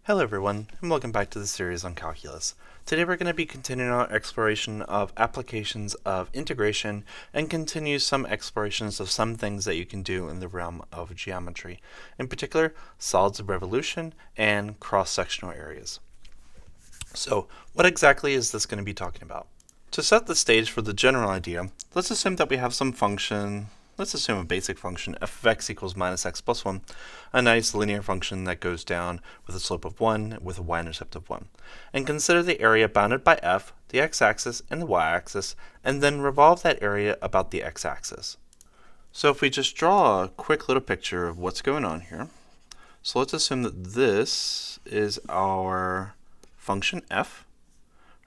Hello everyone, and welcome back to the series on calculus. Today we're going to be continuing our exploration of applications of integration and continue some explorations of some things that you can do in the realm of geometry. In particular, solids of revolution and cross-sectional areas. So, what exactly is this going to be talking about? To set the stage for the general idea, let's assume that we have some function. Let's assume a basic function, f of x equals minus x plus 1, a nice linear function that goes down with a slope of 1 with a y-intercept of 1. And consider the area bounded by f, the x-axis, and the y-axis, and then revolve that area about the x-axis. So if we just draw a quick little picture of what's going on here, so let's assume that this is our function f.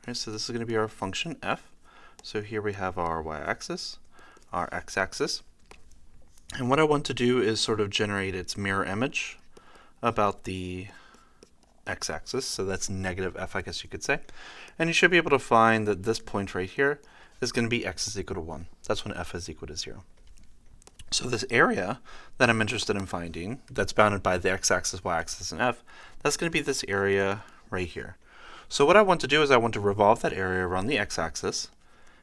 Right, so this is going to be our function f. So here we have our y-axis, our x-axis. And what I want to do is sort of generate its mirror image about the x-axis. So that's negative f, I guess you could say. And you should be able to find that this point right here is going to be x is equal to 1. That's when f is equal to 0. So this area that I'm interested in finding, that's bounded by the x-axis, y-axis, and f, that's going to be this area right here. So what I want to do is I want to revolve that area around the x-axis.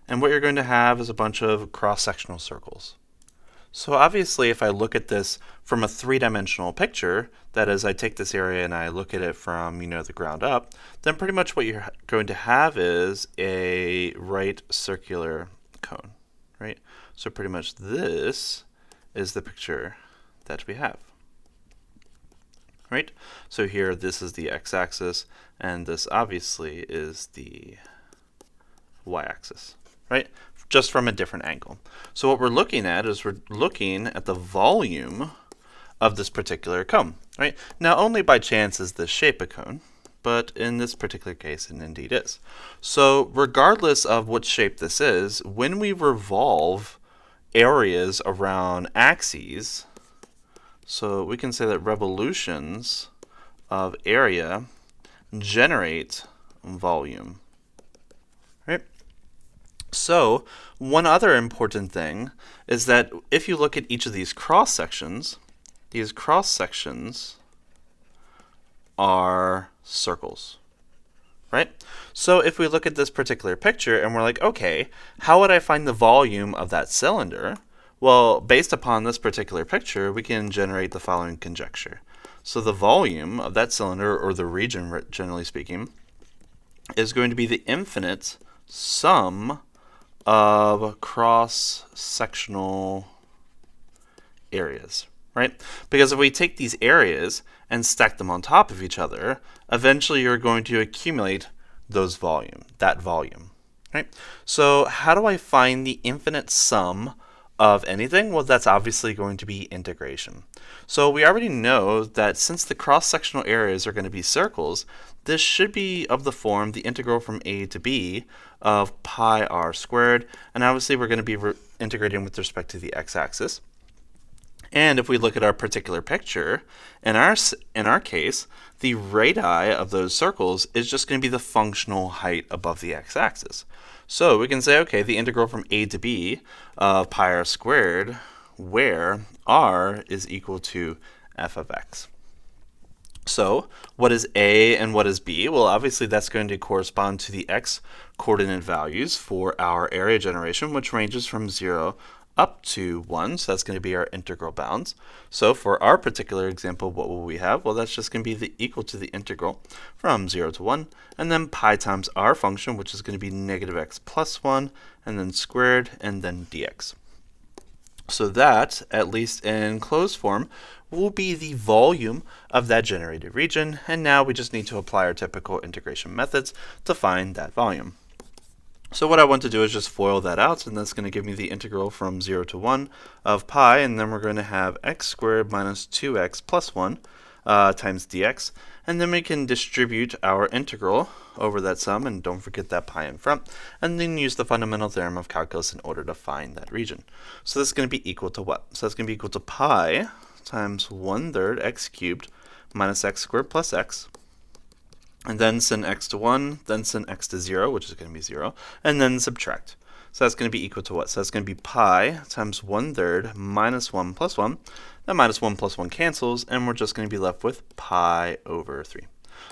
And what you're going to have is a bunch of cross-sectional circles. So obviously, if I look at this from a three-dimensional picture, that is, I take this area and I look at it from, the ground up, then pretty much what you're going to have is a right circular cone, right? So pretty much this is the picture that we have, right? So here, this is the x-axis, and this obviously is the y-axis, right? Just from a different angle. So what we're looking at is we're looking at the volume of this particular cone, right? Now, only by chance is this shape a cone, but in this particular case, it indeed is. So regardless of what shape this is, when we revolve areas around axes, so we can say that revolutions of area generate volume, right? So one other important thing is that if you look at each of these cross sections are circles, right? So if we look at this particular picture and we're like, okay, how would I find the volume of that cylinder? Well, based upon this particular picture, we can generate the following conjecture. So the volume of that cylinder, or the region generally speaking, is going to be the infinite sum of cross-sectional areas, right? Because if we take these areas and stack them on top of each other, eventually you're going to accumulate that volume, right? So how do I find the infinite sum of anything? Well, that's obviously going to be integration. So we already know that since the cross-sectional areas are going to be circles, this should be of the form the integral from a to b of pi r squared, and obviously we're going to be integrating with respect to the x-axis. And if we look at our particular picture, in our case, the radii of those circles is just going to be the functional height above the x-axis. So we can say, okay, the integral from a to b of pi r squared, where r is equal to f of x. So what is a and what is b? Well, obviously that's going to correspond to the x coordinate values for our area generation, which ranges from 0 up to 1, so that's going to be our integral bounds. So for our particular example, what will we have? Well, that's just going to be equal to the integral from 0 to 1, and then pi times our function, which is going to be negative x plus 1, and then squared, and then dx. So that, at least in closed form, will be the volume of that generated region, and now we just need to apply our typical integration methods to find that volume. So what I want to do is just FOIL that out, and that's going to give me the integral from 0 to 1 of pi, and then we're going to have x squared minus 2x plus 1 times dx, and then we can distribute our integral over that sum, and don't forget that pi in front, and then use the fundamental theorem of calculus in order to find that region. So this is going to be equal to what? So that's going to be equal to pi times 1/3 x cubed minus x squared plus x, and then send x to 1, then send x to 0, which is going to be 0, and then subtract. So that's going to be equal to what? So that's going to be pi times 1/3 minus 1 plus 1. That minus 1 plus 1 cancels, and we're just going to be left with pi over 3.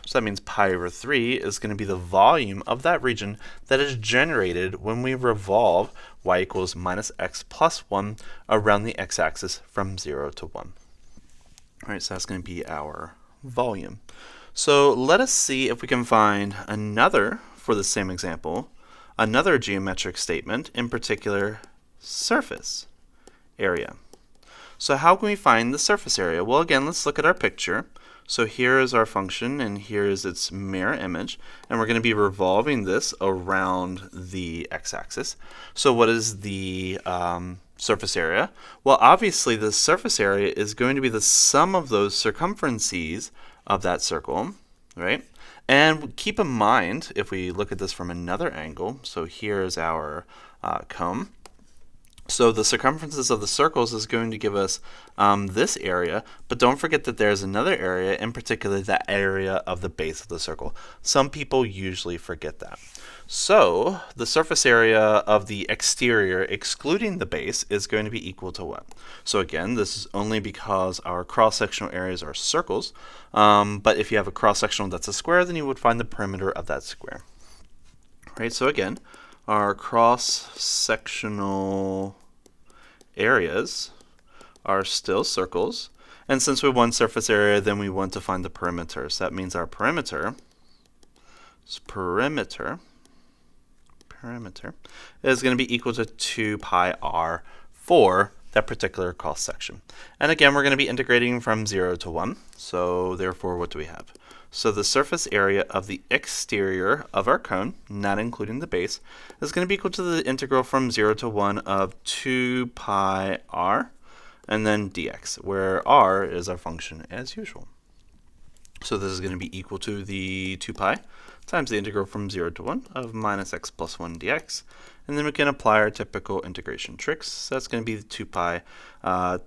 So that means pi over 3 is going to be the volume of that region that is generated when we revolve y equals minus x plus 1 around the x-axis from 0 to 1. All right, so that's going to be our volume. So let us see if we can find another, for the same example, another geometric statement, in particular surface area. So how can we find the surface area? Well, again, let's look at our picture. So here is our function, and here is its mirror image, and we're going to be revolving this around the x-axis. So what is the surface area? Well, obviously the surface area is going to be the sum of those circumferences of that circle, right? And keep in mind, if we look at this from another angle, so here is our cone. So the circumferences of the circles is going to give us this area, but don't forget that there's another area, in particular that area of the base of the circle. Some people usually forget that. So the surface area of the exterior, excluding the base, is going to be equal to what? So again, this is only because our cross-sectional areas are circles, but if you have a cross-sectional that's a square, then you would find the perimeter of that square. Right, so again, our cross-sectional areas are still circles. And since we want surface area, then we want to find the perimeter. So that means our perimeter is going to be equal to 2 pi r for that particular cross section. And again, we're going to be integrating from 0 to 1. So therefore, what do we have? So the surface area of the exterior of our cone, not including the base, is going to be equal to the integral from 0 to 1 of 2 pi r and then dx, where r is our function as usual. So this is going to be equal to the 2 pi times the integral from 0 to 1 of minus x plus 1 dx. And then we can apply our typical integration tricks. So that's going to be the 2 pi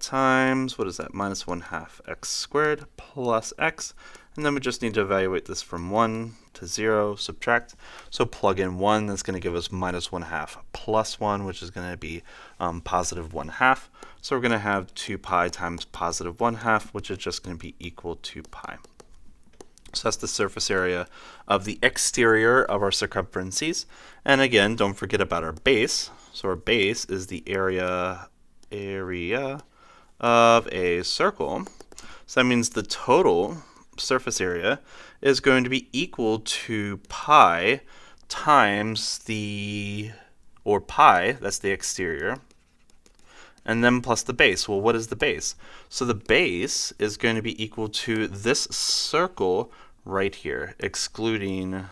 times, what is that, minus 1/2 x squared plus x. And then we just need to evaluate this from 1 to 0, subtract. So plug in 1, that's going to give us minus 1/2 plus 1, which is going to be positive 1/2. So we're going to have 2 pi times positive 1/2, which is just going to be equal to pi. So that's the surface area of the exterior of our circumferences. And again, don't forget about our base. So our base is the area of a circle. So that means the total surface area is going to be equal to pi times pi, that's the exterior, and then plus the base. Well, what is the base? So the base is going to be equal to this circle right here, excluding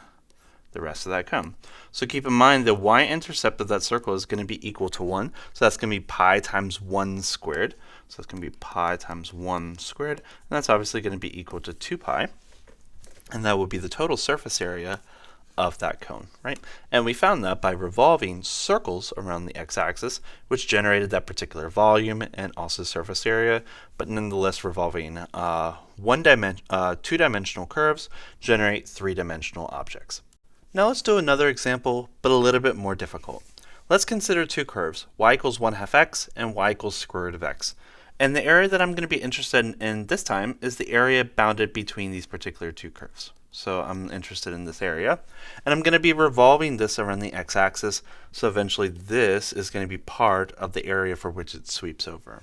the rest of that cone. So keep in mind the y-intercept of that circle is going to be equal to 1. So that's going to be pi times 1 squared. So it's going to be pi times 1 squared. And that's obviously going to be equal to 2 pi. And that would be the total surface area of that cone, right? And we found that by revolving circles around the x-axis, which generated that particular volume and also surface area, but nonetheless revolving two-dimensional curves generate 3-dimensional objects. Now let's do another example, but a little bit more difficult. Let's consider two curves, y equals 1/2 x and y equals square root of x. And the area that I'm going to be interested in this time is the area bounded between these particular two curves. So I'm interested in this area. And I'm going to be revolving this around the x-axis, so eventually this is going to be part of the area for which it sweeps over.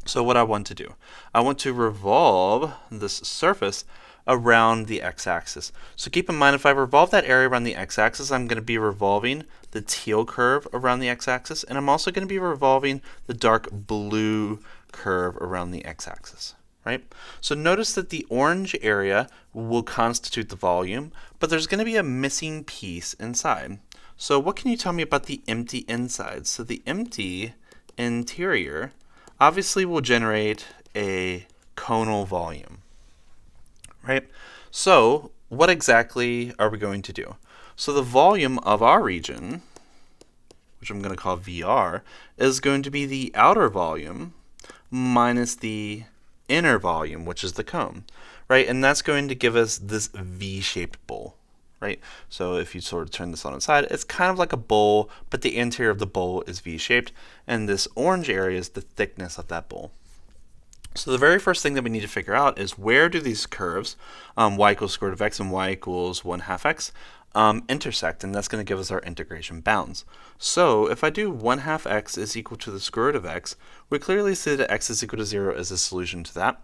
So what I want to do, I want to revolve this surface around the x-axis. So keep in mind, if I revolve that area around the x-axis, I'm going to be revolving the teal curve around the x-axis, and I'm also going to be revolving the dark blue curve around the x-axis, right? So notice that the orange area will constitute the volume, but there's going to be a missing piece inside. So what can you tell me about the empty inside? So the empty interior obviously will generate a conal volume, right? So what exactly are we going to do? So the volume of our region, which I'm going to call VR, is going to be the outer volume minus the inner volume, which is the cone, right? And that's going to give us this V-shaped bowl, right? So if you sort of turn this on its side, it's kind of like a bowl, but the interior of the bowl is V-shaped, and this orange area is the thickness of that bowl. So the very first thing that we need to figure out is where do these curves, y equals square root of x and y equals 1/2 x, intersect, and that's going to give us our integration bounds. So if I do 1/2 x is equal to the square root of x, we clearly see that x is equal to 0 as a solution to that.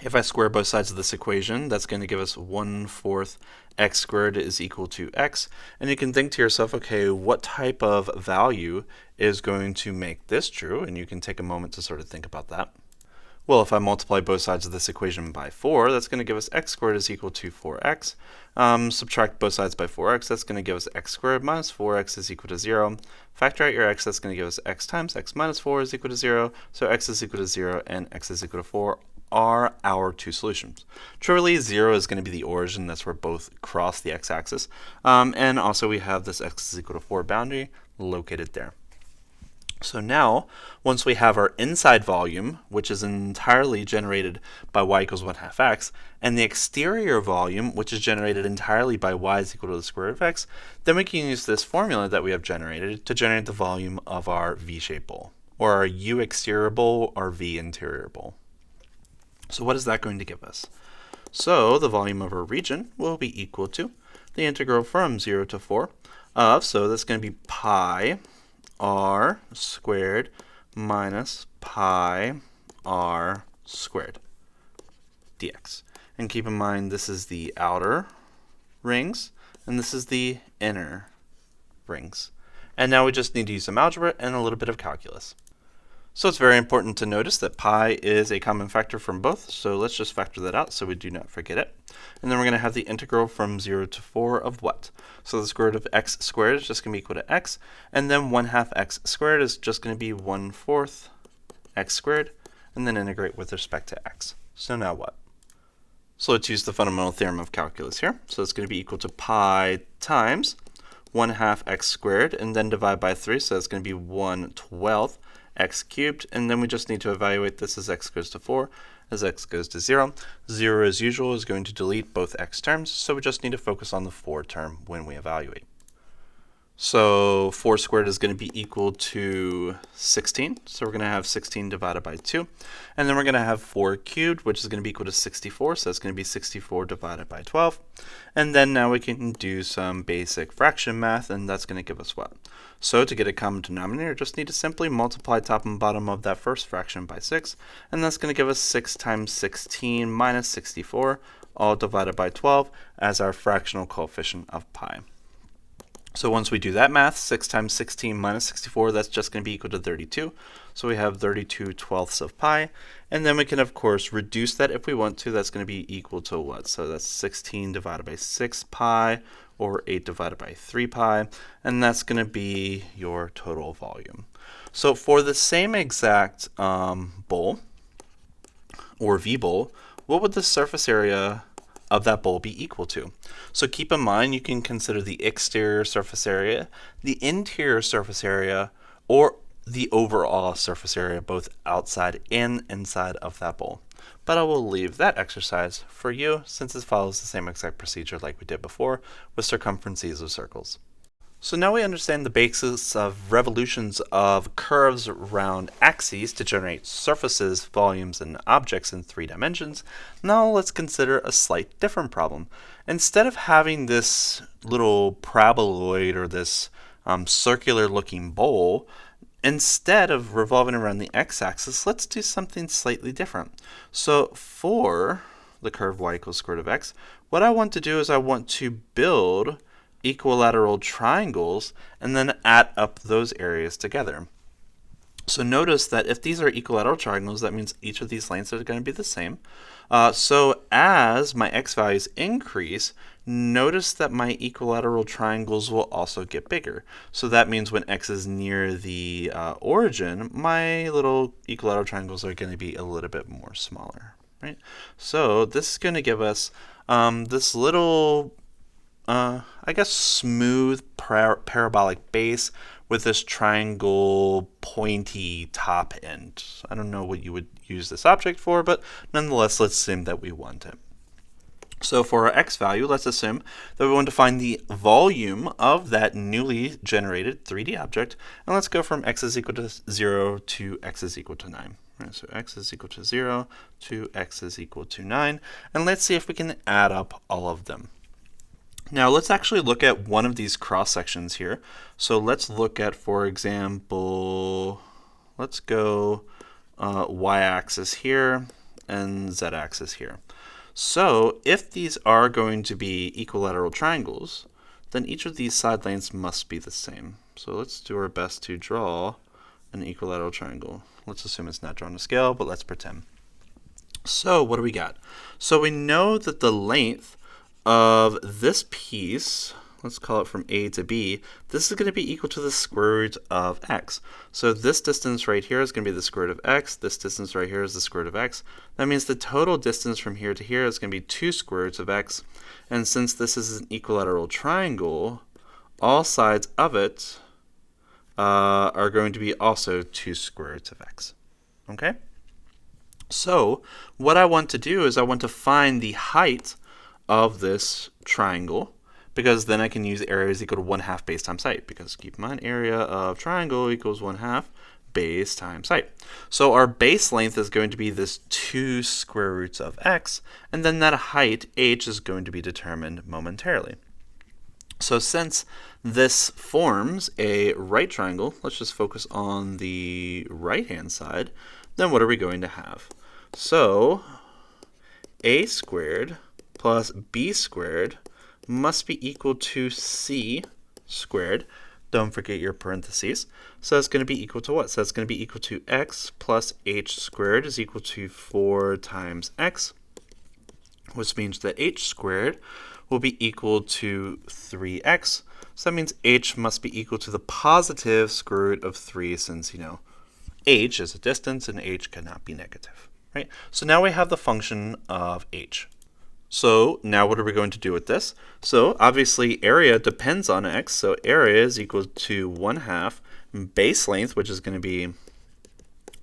If I square both sides of this equation, that's going to give us 1/4 x squared is equal to x. And you can think to yourself, okay, what type of value is going to make this true? And you can take a moment to sort of think about that. Well, if I multiply both sides of this equation by 4, that's going to give us x squared is equal to 4x. Subtract both sides by 4x, that's going to give us x squared minus 4x is equal to 0. Factor out your x, that's going to give us x times x minus 4 is equal to 0. So x is equal to 0 and x is equal to 4 are our two solutions. Trivially, 0 is going to be the origin, that's where both cross the x-axis. And also we have this x is equal to 4 boundary located there. So now, once we have our inside volume, which is entirely generated by y equals 1/2 x, and the exterior volume, which is generated entirely by y is equal to the square root of x, then we can use this formula that we have generated to generate the volume of our v-shaped bowl, or our u exterior bowl or v interior bowl. So what is that going to give us? So the volume of our region will be equal to the integral from 0 to 4 of, so that's going to be pi r squared minus pi r squared dx. And keep in mind this is the outer rings and this is the inner rings. And now we just need to use some algebra and a little bit of calculus. So it's very important to notice that pi is a common factor from both, so let's just factor that out so we do not forget it. And then we're going to have the integral from 0 to 4 of what? So the square root of x squared is just going to be equal to x, and then 1/2 x squared is just going to be 1/4 x squared, and then integrate with respect to x. So now what? So let's use the fundamental theorem of calculus here. So it's going to be equal to pi times 1/2 x squared, and then divide by 3, so it's going to be 1/12 x cubed, and then we just need to evaluate this as x goes to 4, as x goes to 0. 0, as usual, is going to delete both x terms, so we just need to focus on the 4 term when we evaluate. So 4 squared is going to be equal to 16, so we're going to have 16 divided by 2. And then we're going to have 4 cubed, which is going to be equal to 64, so that's going to be 64 divided by 12. And then now we can do some basic fraction math, and that's going to give us what? So to get a common denominator, just need to simply multiply top and bottom of that first fraction by 6, and that's going to give us 6 times 16 minus 64, all divided by 12, as our fractional coefficient of pi. So once we do that math, 6 times 16 minus 64, that's just going to be equal to 32. So we have 32/12ths of pi. And then we can, of course, reduce that if we want to. That's going to be equal to what? So that's 16 divided by 6 pi, or 8 divided by 3 pi. And that's going to be your total volume. So for the same exact bowl, or V-bowl, what would the surface area of that bowl be equal to? So keep in mind, you can consider the exterior surface area, the interior surface area, or the overall surface area, both outside and inside of that bowl. But I will leave that exercise for you, since it follows the same exact procedure like we did before with circumferences of circles. So now we understand the basis of revolutions of curves around axes to generate surfaces, volumes, and objects in 3 dimensions. Now let's consider a slight different problem. Instead of having this little paraboloid or this circular looking bowl, instead of revolving around the x-axis, let's do something slightly different. So for the curve y equals square root of x, what I want to do is I want to build equilateral triangles and then add up those areas together. So notice that if these are equilateral triangles, that means each of these lengths are going to be the same. So as my x values increase, notice that my equilateral triangles will also get bigger. So that means when x is near the origin, my little equilateral triangles are going to be a little bit more smaller, right? So this is going to give us this little I guess smooth parabolic base with this triangle pointy top end. I don't know what you would use this object for, but nonetheless, let's assume that we want it. So for our x value, let's assume that we want to find the volume of that newly generated 3D object, and let's go from x is equal to 0 to x is equal to 9. Right, so x is equal to 0 to x is equal to 9, and let's see if we can add up all of them. Now let's actually look at one of these cross sections here. So let's look at, for example, let's go y-axis here and z-axis here. So if these are going to be equilateral triangles, then each of these side lengths must be the same. So let's do our best to draw an equilateral triangle. Let's assume it's not drawn to scale, but let's pretend. So what do we got? So we know that the length of this piece, let's call it from A to B, this is going to be equal to the square root of x. So this distance right here is going to be the square root of x. This distance right here is the square root of x. That means the total distance from here to here is going to be 2 square roots of x. And since this is an equilateral triangle, all sides of it are going to be also 2 square roots of x. Okay? So what I want to do is I want to find the height of this triangle, because then I can use area is equal to 1/2 base times height, because keep in mind area of triangle equals 1/2 base times height. So our base length is going to be this 2 square roots of x, and then that height h is going to be determined momentarily. So since this forms a right triangle, let's just focus on the right hand side, then what are we going to have? So a squared plus b squared must be equal to c squared. Don't forget your parentheses. So that's going to be equal to what? So that's going to be equal to x plus h squared is equal to 4 times x, which means that h squared will be equal to 3x. So that means h must be equal to the positive square root of 3, since, h is a distance and h cannot be negative. Right? So now we have the function of h. So now what are we going to do with this? So obviously area depends on x, so area is equal to 1/2 base length, which is going to be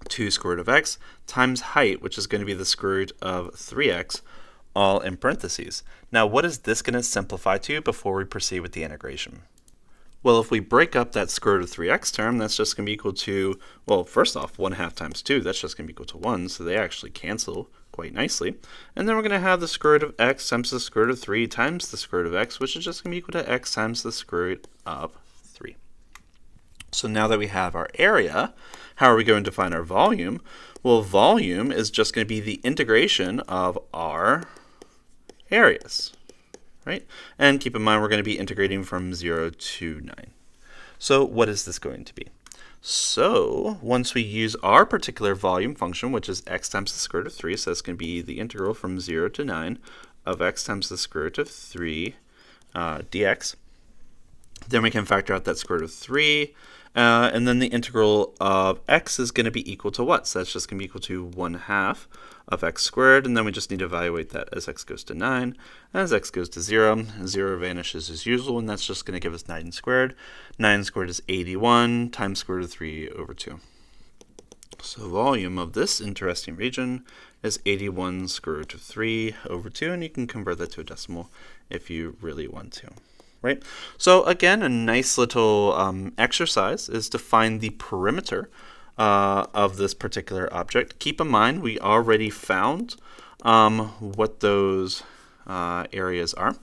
2 square root of x, times height, which is going to be the square root of 3x, all in parentheses. Now what is this going to simplify to before we proceed with the integration? Well, if we break up that square root of 3x term, that's just going to be equal to, well, first off, 1/2 times 2, that's just going to be equal to 1, so they actually cancel quite nicely. And then we're going to have the square root of x times the square root of 3 times the square root of x, which is just going to be equal to x times the square root of 3. So now that we have our area, how are we going to find our volume? Well, volume is just going to be the integration of our areas. Right? And keep in mind we're going to be integrating from 0 to 9. So what is this going to be? So once we use our particular volume function, which is x times the square root of 3, so that's going to be the integral from 0 to 9 of x times the square root of 3 dx. Then we can factor out that square root of 3, and then the integral of x is going to be equal to what? So that's just going to be equal to 1/2 of x squared, and then we just need to evaluate that as x goes to 9. As x goes to 0, 0 vanishes as usual, and that's just going to give us 9 squared. 9 squared is 81 times square root of 3 over 2. So volume of this interesting region is 81 square root of 3 over 2, and you can convert that to a decimal if you really want to. Right? So again, a nice little exercise is to find the perimeter of this particular object. Keep in mind we already found what those areas are,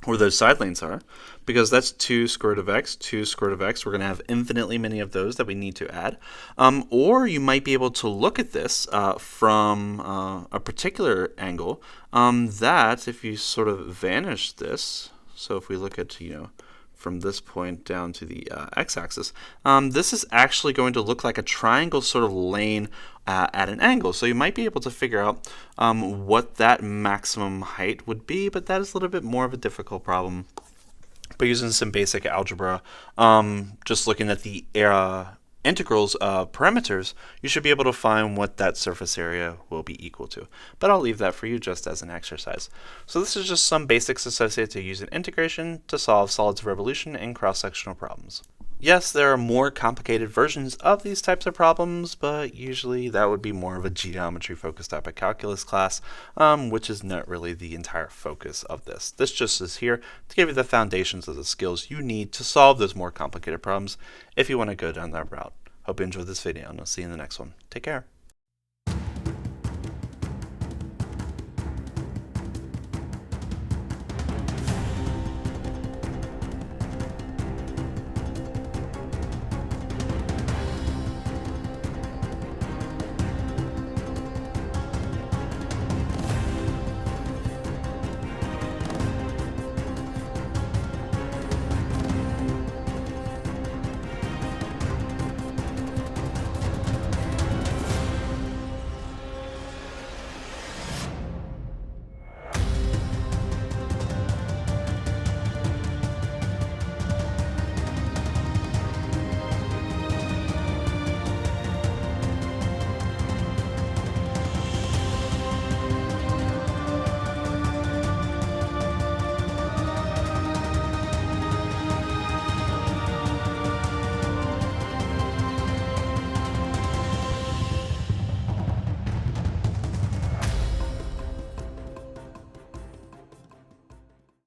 or those side lengths are, because that's 2 square root of x, 2 square root of x. We're going to have infinitely many of those that we need to add. Or you might be able to look at this from a particular angle that if you sort of vanish this, so if we look at, from this point down to the x-axis, this is actually going to look like a triangle sort of laying at an angle. So you might be able to figure out what that maximum height would be, but that is a little bit more of a difficult problem. But using some basic algebra, just looking at the integrals of parameters, you should be able to find what that surface area will be equal to. But I'll leave that for you just as an exercise. So this is just some basics associated to using integration to solve solids of revolution and cross-sectional problems. Yes, there are more complicated versions of these types of problems, but usually that would be more of a geometry-focused type of calculus class, which is not really the entire focus of this. This just is here to give you the foundations of the skills you need to solve those more complicated problems if you want to go down that route. Hope you enjoyed this video, and I'll see you in the next one. Take care.